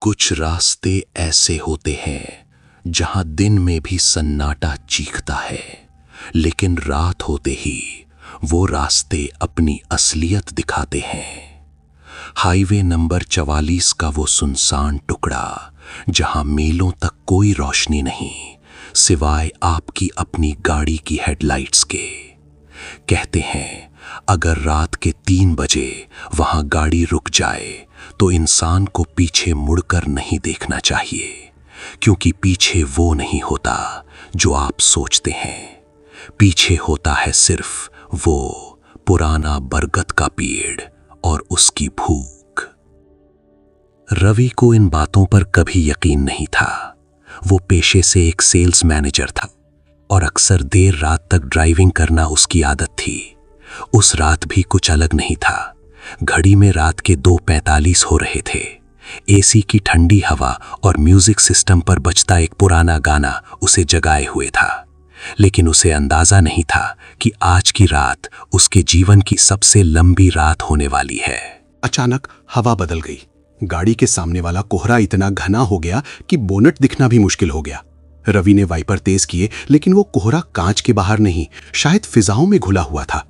कुछ रास्ते ऐसे होते हैं जहां दिन में भी सन्नाटा चीखता है, लेकिन रात होते ही वो रास्ते अपनी असलियत दिखाते हैं। हाईवे नंबर 44 का वो सुनसान टुकड़ा जहां मीलों तक कोई रोशनी नहीं सिवाय आपकी अपनी गाड़ी की हेडलाइट्स के। कहते हैं अगर रात के 3 बजे वहां गाड़ी रुक जाए तो इंसान को पीछे मुड़कर नहीं देखना चाहिए, क्योंकि पीछे वो नहीं होता जो आप सोचते हैं। पीछे होता है सिर्फ वो पुराना बरगद का पेड़ और उसकी भूख। रवि को इन बातों पर कभी यकीन नहीं था। वो पेशे से एक सेल्स मैनेजर था और अक्सर देर रात तक ड्राइविंग करना उसकी आदत थी। उस रात भी कुछ अलग नहीं था। घड़ी में रात के 2:45 हो रहे थे। एसी की ठंडी हवा और म्यूजिक सिस्टम पर बजता एक पुराना गाना उसे जगाए हुए था, लेकिन उसे अंदाजा नहीं था कि आज की रात उसके जीवन की सबसे लंबी रात होने वाली है। अचानक हवा बदल गई। गाड़ी के सामने वाला कोहरा इतना घना हो गया कि बोनट दिखना भी मुश्किल हो गया। रवि ने वाइपर तेज किए, लेकिन वो कोहरा कांच के बाहर नहीं, शायद फिजाओं में घुला हुआ था।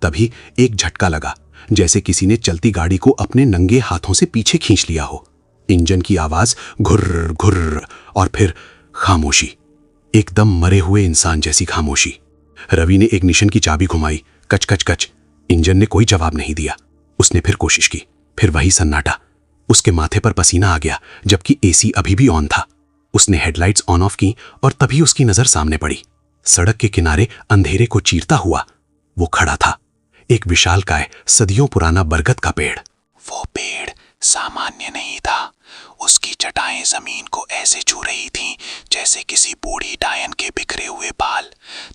तभी एक झटका लगा, जैसे किसी ने चलती गाड़ी को अपने नंगे हाथों से पीछे खींच लिया हो। इंजन की आवाज घुर्र घुर्र और फिर खामोशी, एकदम मरे हुए इंसान जैसी खामोशी। रवि ने इग्निशन की चाबी घुमाई, कच कच कच। इंजन ने कोई जवाब नहीं दिया। उसने फिर कोशिश की, फिर वही सन्नाटा। उसके माथे पर पसीना आ गया, जबकि एसी अभी भी ऑन था। उसने हेडलाइट्स ऑन ऑफ की और तभी उसकी नजर सामने पड़ी। सड़क के किनारे अंधेरे को चीरता हुआ वो खड़ा था, एक विशालकाय सदियों पुराना बरगद का पेड़। वो पेड़ सामान्य नहीं था। उसकी जटाएं जमीन को ऐसे छू रही थीं जैसे किसी बूढ़ी डायन के बिखरे हुए बाल।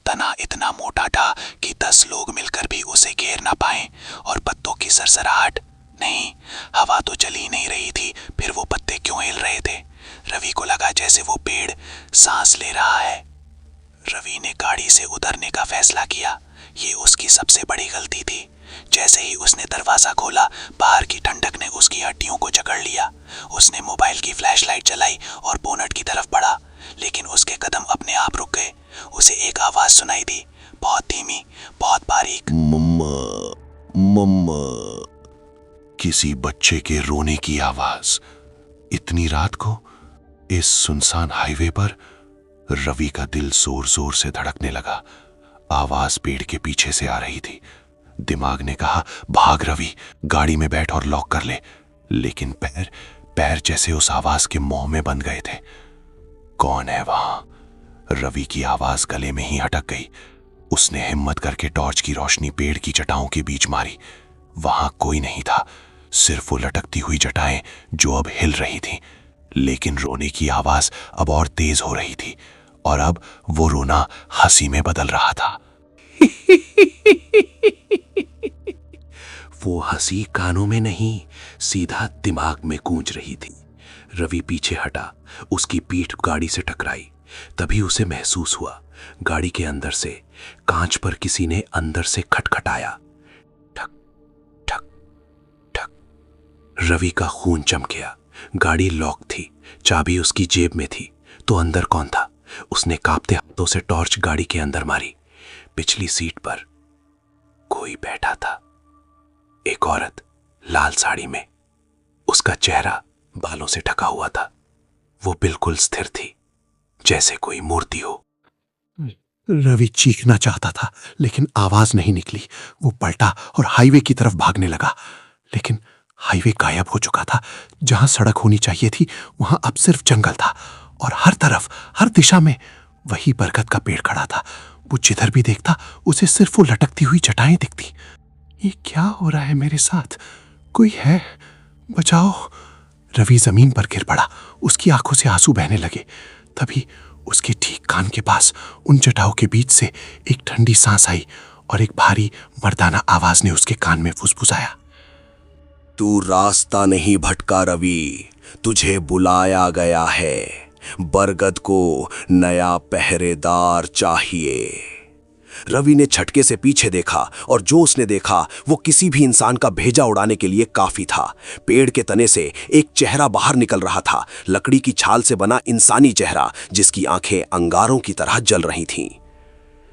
तना इतना मोटा था कि 10 लोग मिलकर भी उसे घेर ना पाए। और पत्तों की सरसराहट नहीं, हवा तो चल ही नहीं रही थी, फिर वो पत्ते क्यों हिल रहे थे? रवि को लगा जैसे वो पेड़ सांस ले रहा है। रवि ने गाड़ी से उतरने का फैसला किया। ये उसकी सबसे बड़ी गलती थी। जैसे ही उसने दरवाजा खोला, बाहर की ठंडक ने उसकी हड्डियों को जकड़ लिया। उसने मोबाइल की फ्लैशलाइट जलाई और बोनट की तरफ बढ़ा, लेकिन उसके कदम अपने आप रुक गए। उसे एक आवाज सुनाई दी, बहुत धीमी, बहुत बारीक। मम्मा, मम्मा। किसी बच्चे के रोने की आवाज। इतनी रात को इस सुनसान हाईवे पर रवि का दिल जोर जोर से धड़कने लगा। आवाज पेड़ के पीछे से आ रही थी। दिमाग ने कहा, भाग रवि, गाड़ी में बैठ और लॉक कर ले। लेकिन पैर जैसे उस आवाज के मुंह में बंध गए थे। कौन है वहां? रवि की आवाज गले में ही अटक गई। उसने हिम्मत करके टॉर्च की रोशनी पेड़ की जटाओं के बीच मारी। वहां कोई नहीं था, सिर्फ वो लटकती हुई जटाएं जो अब हिल रही थी। लेकिन रोने की आवाज अब और तेज हो रही थी, और अब वो रोना हंसी में बदल रहा था। वो हंसी कानों में नहीं, सीधा दिमाग में गूंज रही थी। रवि पीछे हटा, उसकी पीठ गाड़ी से टकराई। तभी उसे महसूस हुआ गाड़ी के अंदर से कांच पर किसी ने अंदर से खटखटाया। ठक ठक ठक। रवि का खून चमक गया। गाड़ी लॉक थी, चाबी उसकी जेब में थी, तो अंदर कौन था? उसने कांपते हाथों से टॉर्च गाड़ी के अंदर मारी। पिछली सीट पर कोई बैठा था, एक औरत लाल साड़ी में। उसका चेहरा बालों से ढका हुआ था। वो बिल्कुल स्थिर थी, जैसे कोई मूर्ति हो। रवि चीखना चाहता था, लेकिन आवाज नहीं निकली। वो पलटा और हाईवे की तरफ भागने लगा, लेकिन हाईवे गायब हो चुका था। जहां सड़क होनी चाहिए थी वहां अब सिर्फ जंगल था, और हर तरफ, हर दिशा में वही बरगद का पेड़ खड़ा था। वो जिधर भी देखता उसे सिर्फ वो लटकती हुई जटाएं दिखती। ये क्या हो रहा है मेरे साथ? कोई है? बचाओ! रवि जमीन पर गिर पड़ा। उसकी आंखों से आंसू बहने लगे। तभी उसके ठीक कान के पास उन जटाओं के बीच से एक ठंडी सांस आई, और एक भारी मर्दाना आवाज ने उसके कान में फुसफुसाया, तू रास्ता नहीं भटका रवि, तुझे बुलाया गया है। बरगद को नया पहरेदार चाहिए। रवि ने झटके से पीछे देखा और जो उसने देखा वो किसी भी इंसान का भेजा उड़ाने के लिए काफी था। पेड़ के तने से एक चेहरा बाहर निकल रहा था, लकड़ी की छाल से बना इंसानी चेहरा जिसकी आंखें अंगारों की तरह जल रही थीं।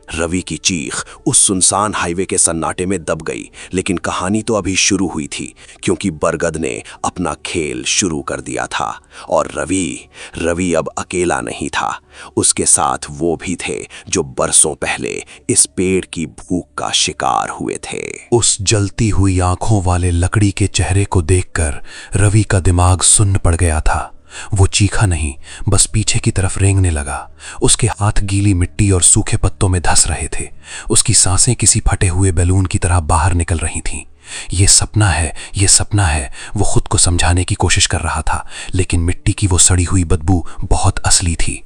रवि की चीख उस सुनसान हाईवे के सन्नाटे में दब गई, लेकिन कहानी तो अभी शुरू हुई थी, क्योंकि बरगद ने अपना खेल शुरू कर दिया था। और रवि अब अकेला नहीं था, उसके साथ वो भी थे जो बरसों पहले इस पेड़ की भूख का शिकार हुए थे। उस जलती हुई आंखों वाले लकड़ी के चेहरे को देखकर रवि का दिमाग सुन्न पड़ गया था। वो चीखा नहीं, बस पीछे की तरफ रेंगने लगा। उसके हाथ गीली मिट्टी और सूखे पत्तों में धंस रहे थे। उसकी सांसें किसी फटे हुए बैलून की तरह बाहर निकल रही थीं। ये सपना है, ये सपना है, वो खुद को समझाने की कोशिश कर रहा था, लेकिन मिट्टी की वो सड़ी हुई बदबू बहुत असली थी।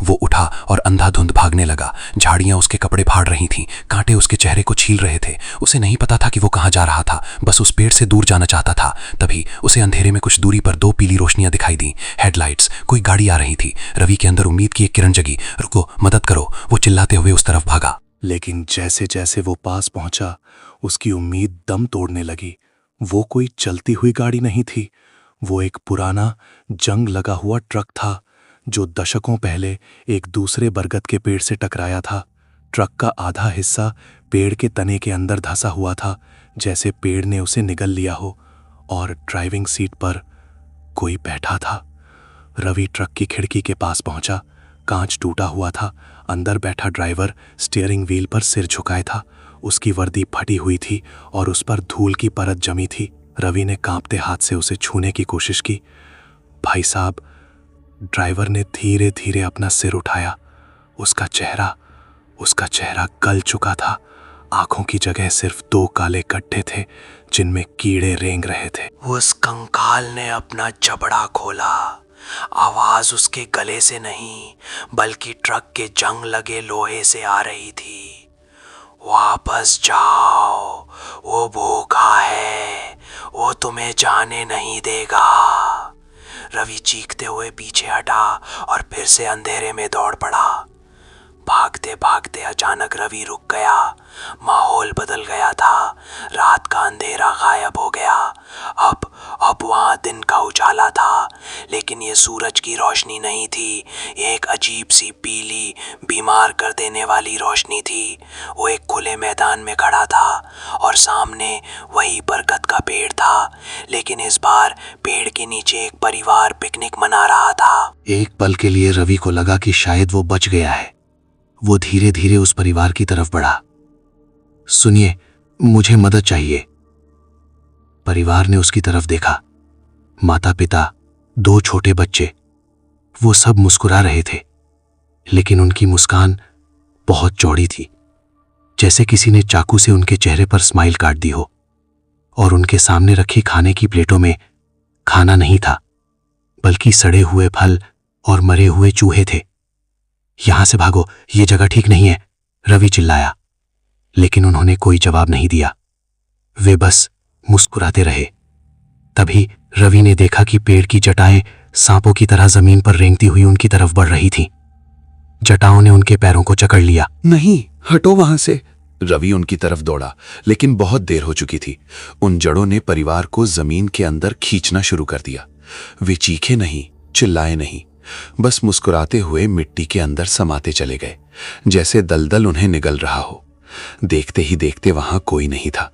वो उठा और अंधाधुंध भागने लगा। झाड़ियां उसके कपड़े फाड़ रही थीं, कांटे उसके चेहरे को छील रहे थे। उसे नहीं पता था कि वो कहां जा रहा था, बस उस पेड़ से दूर जाना चाहता था। तभी उसे अंधेरे में कुछ दूरी पर 2 पीली रोशनियां दिखाई दी, हेडलाइट्स। कोई गाड़ी आ रही थी। रवि के अंदर उम्मीद की एक किरण जगी। रुको, मदद करो, वो चिल्लाते हुए उस तरफ भागा। लेकिन जैसे जैसे वो पास पहुंचा, उसकी उम्मीद दम तोड़ने लगी। वो कोई चलती हुई गाड़ी नहीं थी, वो एक पुराना जंग लगा हुआ ट्रक था जो दशकों पहले एक दूसरे बरगद के पेड़ से टकराया था। ट्रक का आधा हिस्सा पेड़ के तने के अंदर धंसा हुआ था, जैसे पेड़ ने उसे निगल लिया हो, और ड्राइविंग सीट पर कोई बैठा था। रवि ट्रक की खिड़की के पास पहुंचा। कांच टूटा हुआ था। अंदर बैठा ड्राइवर स्टीयरिंग व्हील पर सिर झुकाए था। उसकी वर्दी फटी हुई थी और उस पर धूल की परत जमी थी। रवि ने कांपते हाथ से उसे छूने की कोशिश की। भाई साहब, ड्राइवर ने धीरे धीरे अपना सिर उठाया। उसका चेहरा गल चुका था। आंखों की जगह सिर्फ 2 काले गड्ढे थे जिनमें कीड़े रेंग रहे थे। उस कंकाल ने अपना जबड़ा खोला। आवाज उसके गले से नहीं, बल्कि ट्रक के जंग लगे लोहे से आ रही थी। वापस जाओ, वो भूखा है, वो तुम्हें जाने नहीं देगा। रवि चीखते हुए पीछे हटा और फिर से अंधेरे में दौड़ पड़ा। भागते भागते अचानक रवि रुक गया। माहौल बदल गया था। रात का अंधेरा गायब हो गया। अब वहां दिन का उजाला था, लेकिन ये सूरज की रोशनी नहीं थी। ये एक अजीब सी पीली, बीमार कर देने वाली रोशनी थी। वो एक खुले मैदान में खड़ा था और सामने वही बरगद का पेड़ था, लेकिन इस बार पेड़ के नीचे एक परिवार पिकनिक मना रहा था। एक पल के लिए रवि को लगा कि शायद वो बच गया है। वो धीरे धीरे उस परिवार की तरफ बढ़ा। सुनिए, मुझे मदद चाहिए। परिवार ने उसकी तरफ देखा। माता पिता, 2 छोटे बच्चे, वो सब मुस्कुरा रहे थे, लेकिन उनकी मुस्कान बहुत चौड़ी थी, जैसे किसी ने चाकू से उनके चेहरे पर स्माइल काट दी हो। और उनके सामने रखी खाने की प्लेटों में खाना नहीं था, बल्कि सड़े हुए फल और मरे हुए चूहे थे। यहां से भागो, ये जगह ठीक नहीं है, रवि चिल्लाया, लेकिन उन्होंने कोई जवाब नहीं दिया। वे बस मुस्कुराते रहे। तभी रवि ने देखा कि पेड़ की जटाएं सांपों की तरह जमीन पर रेंगती हुई उनकी तरफ बढ़ रही थीं। जटाओं ने उनके पैरों को जकड़ लिया। नहीं, हटो वहां से। रवि उनकी तरफ दौड़ा, लेकिन बहुत देर हो चुकी थी। उन जड़ों ने परिवार को जमीन के अंदर खींचना शुरू कर दिया। वे चीखे नहीं, चिल्लाए नहीं, बस मुस्कुराते हुए मिट्टी के अंदर समाते चले गए, जैसे दलदल उन्हें निगल रहा हो। देखते ही देखते वहां कोई नहीं था,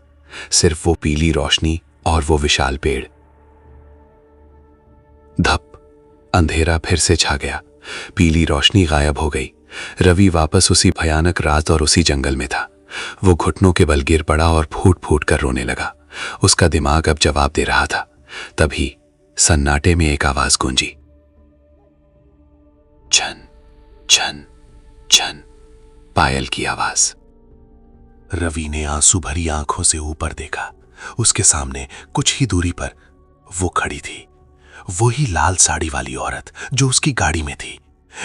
सिर्फ वो पीली रोशनी और वो विशाल पेड़। धप, अंधेरा फिर से छा गया। पीली रोशनी गायब हो गई। रवि वापस उसी भयानक रात और उसी जंगल में था। वो घुटनों के बल गिर पड़ा और फूट फूट कर रोने लगा। उसका दिमाग अब जवाब दे रहा था। तभी सन्नाटे में एक आवाज गूंजी, छन छन छन, पायल की आवाज। रवि ने आंसू भरी आंखों से ऊपर देखा। उसके सामने कुछ ही दूरी पर वो खड़ी थी, वही लाल साड़ी वाली औरत जो उसकी गाड़ी में थी।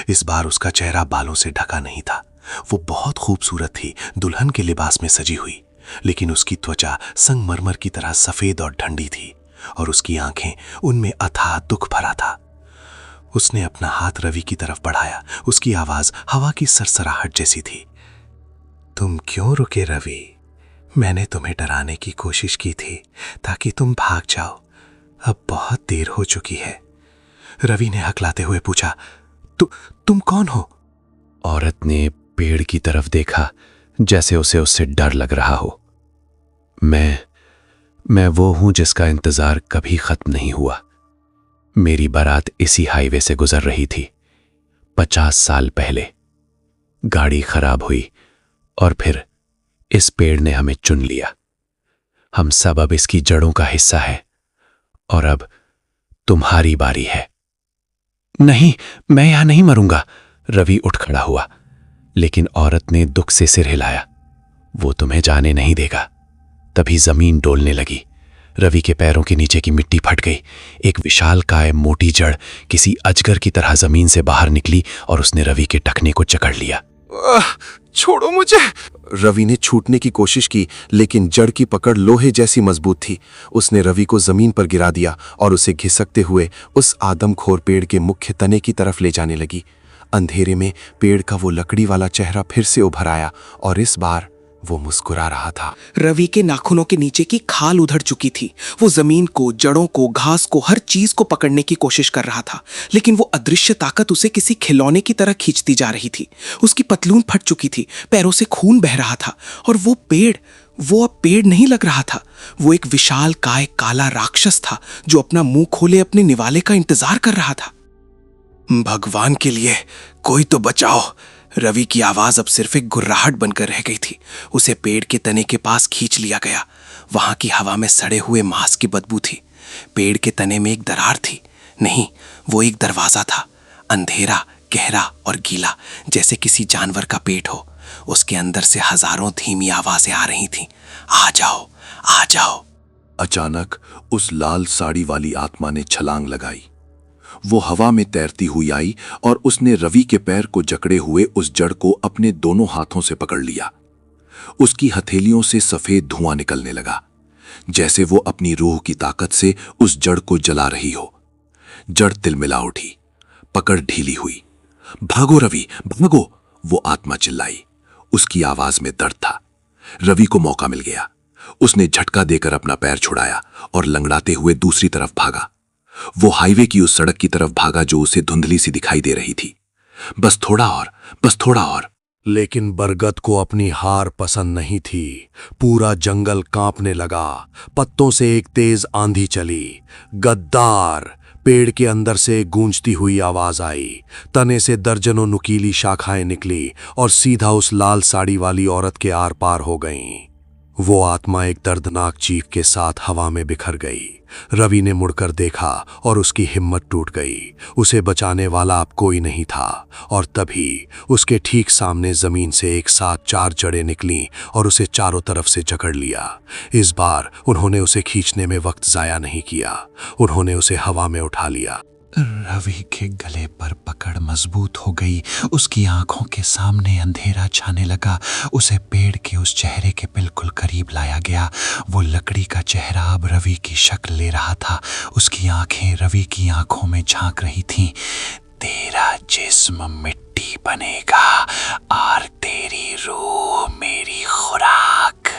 इस बार उसका चेहरा बालों से ढका नहीं था। वो बहुत खूबसूरत थी, दुल्हन के लिबास में सजी हुई, लेकिन उसकी त्वचा संगमरमर की तरह सफेद और ठंडी थी, और उसकी आंखें, उनमें अथाह दुख भरा था। उसने अपना हाथ रवि की तरफ बढ़ाया। उसकी आवाज हवा की सरसराहट जैसी थी। तुम क्यों रुके रवि? मैंने तुम्हें डराने की कोशिश की थी ताकि तुम भाग जाओ। अब बहुत देर हो चुकी है। रवि ने हकलाते हुए पूछा, तुम कौन हो? औरत ने पेड़ की तरफ देखा, जैसे उसे उससे डर लग रहा हो। मैं वो हूं जिसका इंतजार कभी खत्म नहीं हुआ। मेरी बारात इसी हाईवे से गुजर रही थी 50 साल पहले। गाड़ी खराब हुई और फिर इस पेड़ ने हमें चुन लिया। हम सब अब इसकी जड़ों का हिस्सा है और अब तुम्हारी बारी है। नहीं, मैं यहां नहीं मरूंगा। रवि उठ खड़ा हुआ, लेकिन औरत ने दुख से सिर हिलाया। वो तुम्हें जाने नहीं देगा। तभी जमीन डोलने लगी। रवि के पैरों के नीचे की मिट्टी फट गई। एक विशालकाय मोटी जड़ किसी अजगर की तरह जमीन से बाहर निकली और उसने रवि के टखने को जकड़ लिया। छोड़ो मुझे। रवि ने छूटने की कोशिश की, लेकिन जड़ की पकड़ लोहे जैसी मजबूत थी। उसने रवि को जमीन पर गिरा दिया और उसे घिसकते हुए उस आदमखोर पेड़ के मुख्य तने की तरफ ले जाने लगी। अंधेरे में पेड़ का वो लकड़ी वाला चेहरा फिर से उभर आया और इस बार वो मुस्कुरा रहा था। रवि के नाखूनों के नीचे की खाल उधड़ चुकी थी। वो जमीन को, जड़ों को, घास को, हर चीज को पकड़ने की कोशिश कर रहा था, लेकिन वो अदृश्य ताकत उसे किसी खिलौने की तरह खींचती जा रही थी। उसकी पतलून फट चुकी थी, पैरों से खून बह रहा था और वो अब पेड़ नहीं लग रहा था। वो एक विशाल काय काला राक्षस था जो अपना मुंह खोले अपने निवाले का इंतजार कर रहा था। भगवान के लिए कोई तो बचाओ। रवि की आवाज अब सिर्फ एक गुर्राहट बनकर रह गई थी। उसे पेड़ के तने के पास खींच लिया गया। वहां की हवा में सड़े हुए मांस की बदबू थी। पेड़ के तने में एक दरार थी। नहीं, वो एक दरवाजा था, अंधेरा, गहरा और गीला, जैसे किसी जानवर का पेट हो। उसके अंदर से हजारों धीमी आवाजें आ रही थीं। आ जाओ, आ जाओ। अचानक उस लाल साड़ी वाली आत्मा ने छलांग लगाई। वो हवा में तैरती हुई आई और उसने रवि के पैर को जकड़े हुए उस जड़ को अपने दोनों हाथों से पकड़ लिया। उसकी हथेलियों से सफेद धुआं निकलने लगा, जैसे वो अपनी रूह की ताकत से उस जड़ को जला रही हो। जड़ तिलमिला उठी, पकड़ ढीली हुई। भागो रवि, भागो, वो आत्मा चिल्लाई। उसकी आवाज में दर्द था। रवि को मौका मिल गया। उसने झटका देकर अपना पैर छुड़ाया और लंगड़ाते हुए दूसरी तरफ भागा। वो हाईवे की उस सड़क की तरफ भागा जो उसे धुंधली सी दिखाई दे रही थी। बस थोड़ा और, बस थोड़ा और। लेकिन बरगद को अपनी हार पसंद नहीं थी। पूरा जंगल कांपने लगा। पत्तों से एक तेज आंधी चली। गद्दार! पेड़ के अंदर से गूंजती हुई आवाज आई। तने से दर्जनों नुकीली शाखाएं निकली और सीधा उस लाल साड़ी वाली औरत के आर पार हो गईं। वो आत्मा एक दर्दनाक चीख के साथ हवा में बिखर गई। रवि ने मुड़कर देखा और उसकी हिम्मत टूट गई। उसे बचाने वाला अब कोई नहीं था और तभी उसके ठीक सामने जमीन से एक साथ 4 जड़ें निकलीं और उसे चारों तरफ से जकड़ लिया। इस बार उन्होंने उसे खींचने में वक्त जाया नहीं किया। उन्होंने उसे हवा में उठा लिया। रवि के गले पर पकड़ मजबूत हो गई। उसकी आंखों के सामने अंधेरा छाने लगा। उसे पेड़ के उस चेहरे के बिल्कुल करीब लाया गया। वो लकड़ी का चेहरा अब रवि की शक्ल ले रहा था। उसकी आंखें रवि की आंखों में झांक रही थीं। तेरा जिस्म मिट्टी बनेगा और तेरी रूह मेरी खुराक।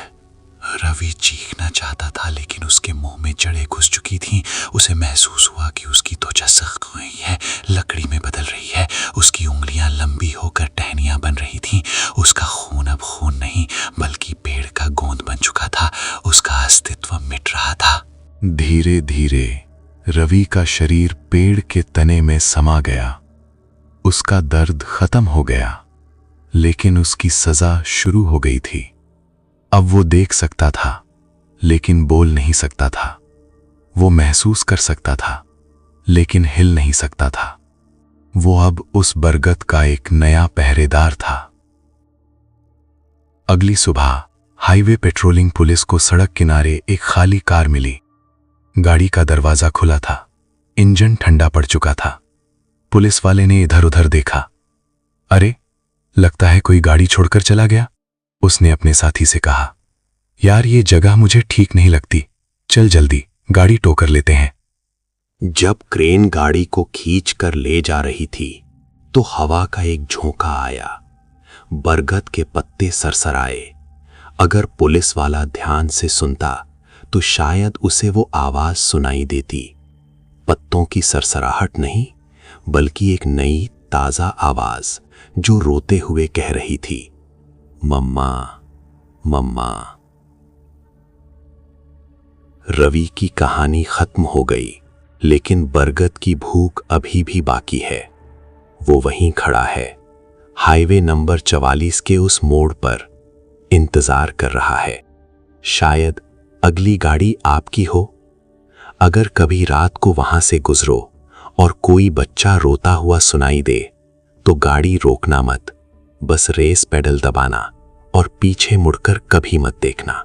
रवि चीखना चाहता था, लेकिन उसके मुंह में जड़ें घुस चुकी थीं। उसे महसूस हुआ कि उसकी त्वचा सख्त हुई है, लकड़ी में बदल रही है। उसकी उंगलियां लंबी होकर टहनियां बन रही थीं। उसका खून अब खून नहीं, बल्कि पेड़ का गोंद बन चुका था। उसका अस्तित्व मिट रहा था। धीरे धीरे रवि का शरीर पेड़ के तने में समा गया। उसका दर्द खत्म हो गया, लेकिन उसकी सजा शुरू हो गई थी। अब वो देख सकता था, लेकिन बोल नहीं सकता था। वो महसूस कर सकता था, लेकिन हिल नहीं सकता था। वो अब उस बरगद का एक नया पहरेदार था। अगली सुबह हाईवे पेट्रोलिंग पुलिस को सड़क किनारे एक खाली कार मिली। गाड़ी का दरवाजा खुला था, इंजन ठंडा पड़ चुका था। पुलिस वाले ने इधर उधर देखा। अरे, लगता है कोई गाड़ी छोड़कर चला गया। उसने अपने साथी से कहा, यार ये जगह मुझे ठीक नहीं लगती, चल जल्दी गाड़ी टो कर लेते हैं। जब क्रेन गाड़ी को खींच कर ले जा रही थी तो हवा का एक झोंका आया। बरगद के पत्ते सरसराए। अगर पुलिस वाला ध्यान से सुनता तो शायद उसे वो आवाज सुनाई देती। पत्तों की सरसराहट नहीं, बल्कि एक नई ताजा आवाज जो रोते हुए कह रही थी, मम्मा मम्मा। रवि की कहानी खत्म हो गई, लेकिन बरगद की भूख अभी भी बाकी है। वो वहीं खड़ा है, हाईवे नंबर 44 के उस मोड़ पर, इंतजार कर रहा है। शायद अगली गाड़ी आपकी हो। अगर कभी रात को वहां से गुजरो और कोई बच्चा रोता हुआ सुनाई दे तो गाड़ी रोकना मत, बस रेस पेडल दबाना और पीछे मुड़कर कभी मत देखना।